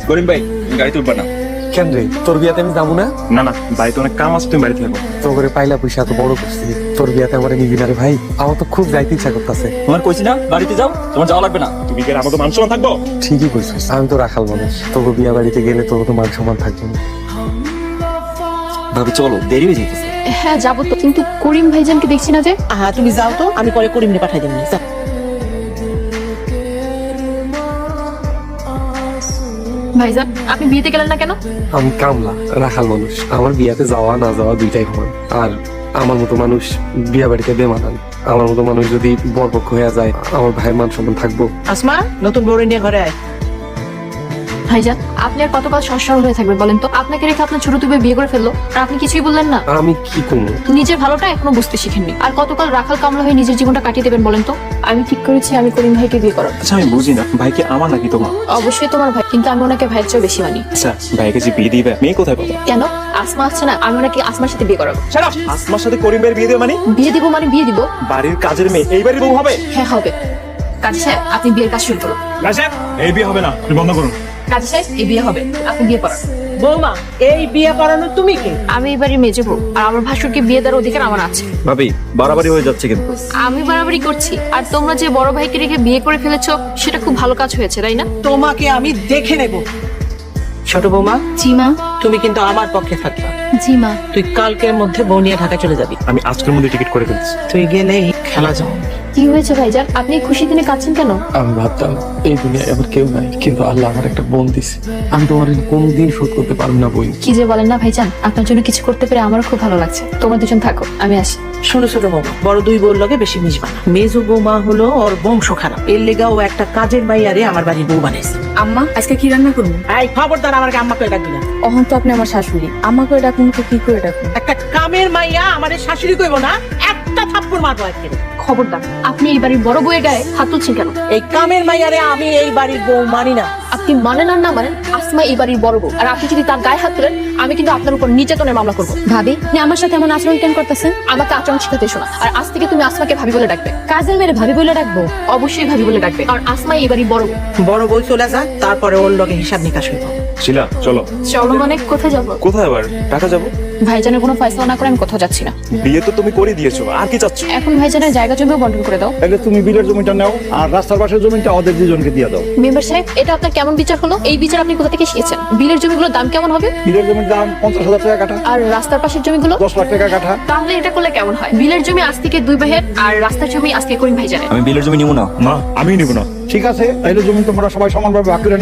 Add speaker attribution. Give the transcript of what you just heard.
Speaker 1: করিম ভাই গাড়ি তুলবা না।
Speaker 2: কেন রে, তোর বিয়াতে আমি যাবো না?
Speaker 1: না না, বাড়িতে অনেক কাম আছে, তুমি বাড়িতে থাকো।
Speaker 2: তোর করে পাইলা পয়সা এত বড় করছি, তোর বিয়াতে আমার নিবি না রে ভাই? আমার তো খুব যাইতে ইচ্ছা করতেছে।
Speaker 1: তোমার কইছি না বাড়িতে যাও, তোমার যাওয়া লাগবে না। তুমি গেলে আমার তো মান সম্মান থাকবো।
Speaker 2: ঠিকই কইছিস, আমি তো রাখাল মানুষ, তোর বিয়া বাড়িতে গেলে তোর তো মান সম্মান থাকবে না।
Speaker 1: ভাবি চলো, দেরি হয়ে যেতেছে।
Speaker 3: হ্যাঁ যাবো তো, কিন্তু করিম ভাইজানকে দেখছি না যে।
Speaker 4: হ্যাঁ তুমি যাও তো, আমি পরে করিমনে পাঠাই দেবো। যাও।
Speaker 3: ভাইজান আপনি বিয়েতে গেলেন না কেন?
Speaker 2: আমি কামলা, রাখাল মানুষ, আমার বিয়াতে যাওয়া না যাওয়া দুইটাই সমান। আর আমার মতো মানুষ বিয়া বাড়িতে বেমানান। আমার মতো মানুষ যদি বরপক্ষ হয়ে যায়, আমার ভাইয়ের মান সম্মান থাকবো?
Speaker 4: আসমা, নতুন বউরে নিয়ে ঘরে আয়।
Speaker 3: ভাইজান আপনি আর কতকাল সরল হয়ে থাকবেন বলেন তো? আপনাকে রেখে আপনার ছোট তুবে বিয়ে করে ফেললো, আর আপনি কিছুই বললেন না।
Speaker 2: আমি কি করবো?
Speaker 3: নিজের ভালোটা এখনো বুঝতে শিখেননি, আর কতকাল রাখাল কামলা হয়ে নিজের জীবনটা কাটিয়ে দেবেন বলেন তো? আমি ঠিক করেছি আমি করিম ভাইকে বিয়ে করাবো।
Speaker 1: আচ্ছা আমি বুঝি না, ভাই কি আমার নাকি তোমার?
Speaker 3: অবশ্যই তোমার ভাই, কিন্তু আমি ওনাকে ভাইয়ের চেয়ে বেশি মানি।
Speaker 1: আচ্ছা ভাইকে যে বিয়ে দিবে, মেয়ে কোথায় পাবো?
Speaker 3: কেন? আসমা আছে না, আমি ওনাকে আসমার সাথে বিয়ে করাবো।
Speaker 1: আসমার সাথে করিম ভাইয়ের বিয়ে দেবে মানে?
Speaker 3: বিয়ে দিব মানে বিয়ে দিব।
Speaker 1: বাড়ির কাজের মেয়ে এই বাড়ির বউ হবে?
Speaker 3: হ্যাঁ হবে। কাজী সাহেব আপনি বিয়ের কাজ শুরু করুন।
Speaker 1: এই বিয়ে হবে না, তুমি বন্ধ করুন।
Speaker 3: কাজী সাহেব এই বিয়ে হবে, আপনি বিয়ে করান।
Speaker 4: বৌমা, এই বিয়ে করানো তুমি কে?
Speaker 3: আমি এবারই মেজে বউ, আর আমার ভাসুরকে বিয়ে দেওয়ার অধিকার আমার আছে।
Speaker 1: ভাবি বাড়াবাড়ি হয়ে যাচ্ছে কিন্তু।
Speaker 3: আমি বাড়াবাড়ি করছি, আর তোমরা যে বড় ভাইকে রেখে বিয়ে করে ফেলেছো সেটা খুব ভালো কাজ হয়েছে, তাই না?
Speaker 4: তোমাকে আমি দেখে নেব। ছোট বৌমা,
Speaker 3: জি মা।
Speaker 4: তুমি কিন্তু আমার পক্ষে থাকবা।
Speaker 3: জি মা।
Speaker 4: তুই কালকের মধ্যে বউ নিয়ে ঢাকা চলে যাবি।
Speaker 1: আমি আজকের মধ্যে টিকিট করে ফেলছি।
Speaker 4: তুই গেলেই খেলা যাও।
Speaker 3: কি হয়েছে ভাইজান, আপনি খুশি দিনে কাঁদছেন কেন?
Speaker 2: আমি ভাবতাম এই দুনিয়ায় আমার কেউ নাই, কিন্তু আল্লাহ আমার একটা বোন দিছে। আমি তোমার কোনদিন শোধ করতে পারবো না বোন।
Speaker 3: কি যে বলেন না ভাইজান, আপনার জন্য কিছু করতে পেরে আমারও খুব ভালো লাগছে। তোমরা দুজন থাকো, আমি আসি।
Speaker 4: শোনো ছোট বৌমা, বড় দুই বউর লগে বেশি মিশবা না। মেজো বৌমা হলো ওর বংশ খারাপ, এর লেগা ও একটা কাজের মাইয়ারে আমার বাড়ির বউ বানাইছে।
Speaker 5: আম্মা আজকে কি রান্না করবো?
Speaker 4: এই খবরদার আমাকে আম্মা করে ডাকবি না।
Speaker 5: অহন তো আপনি আমার শাশুড়ি, আম্মা করে ডাকুন তো কি করে ডাকুন?
Speaker 4: একটা কামের মাইয়া আমাদের শাশুড়ি কইব না, একটা থাপ্পড় মারবো আজকে।
Speaker 3: খবরদার, আপনি এই বাড়ির বড় বউয়ের গায়ে হাত তুলছেন কেন?
Speaker 4: এই কামের মাইয়ারে আমি এই বাড়ির বউ মানি না।
Speaker 3: আপনি মানেন আর না মানেন, আসমা এই বাড়ির বড় বউ, আর আপনি যদি তার গায়ে হাত তুলেন আমি কিন্তু আপনার উপর নির্যাতনের মামলা করবো।
Speaker 5: ভাবি আপনি আমার সাথে এমন আচরণ কেন করতেছেন?
Speaker 3: আমাকে আচরণ শিখাতে এসো না, আর আজ থেকে তুমি আসমাকে ভাবি বলে ডাকবে।
Speaker 5: কাজের মেরে ভাবি বলে ডাকবো?
Speaker 3: অবশ্যই ভাবি বলে ডাকবে, আর আসমা এই বাড়ির বড় বউ।
Speaker 4: বড় বউ চলে যা, তারপরে ওর লগে হিসাব নিকাশ হইব।
Speaker 1: শিলা চলো।
Speaker 3: চলো মানে কোথায় যাবো?
Speaker 1: কোথায় আবার? ঢাকা যাবো।
Speaker 3: ভাইজানের কোনো ফয়সালা না করে আমি কোথাও যাচ্ছি না।
Speaker 1: বিয়ে তো তুমি করে দিয়েছো, আর কি চাচ্ছ?
Speaker 3: এখন ভাইজানের জায়গা জমিও বন্টন করে দাও।
Speaker 6: তাহলে তুমি বিলের জমিটা নাও, আর রাস্তার পাশের জমিটা ওদের দুজনকে দিয়ে দাও।
Speaker 3: মেম্বার সাহেব এটা আপনার কেমন বিচার হলো? এই বিচার আপনি কোথা থেকে শিখেছেন? বিলের জমিগুলোর দাম কেমন হবে?
Speaker 6: বিলের জমির দাম 50,000 টাকা কাঠা,
Speaker 3: আর রাস্তার পাশের জমিগুলো?
Speaker 6: 10 লাখ টাকা কাঠা।
Speaker 3: তাহলে এটা করলে কেমন হয়? বিলের জমি আজ থেকে দুই ভাইয়ের, আর রাস্তার জমি আজকে করিম ভাইজানের।
Speaker 1: আমি বিলের জমি নিব না।
Speaker 6: না আমি নিব না। ঠিক আছে, তাহলে জমি তোমরা সবাই সমানভাবে ভাগ করে নাও।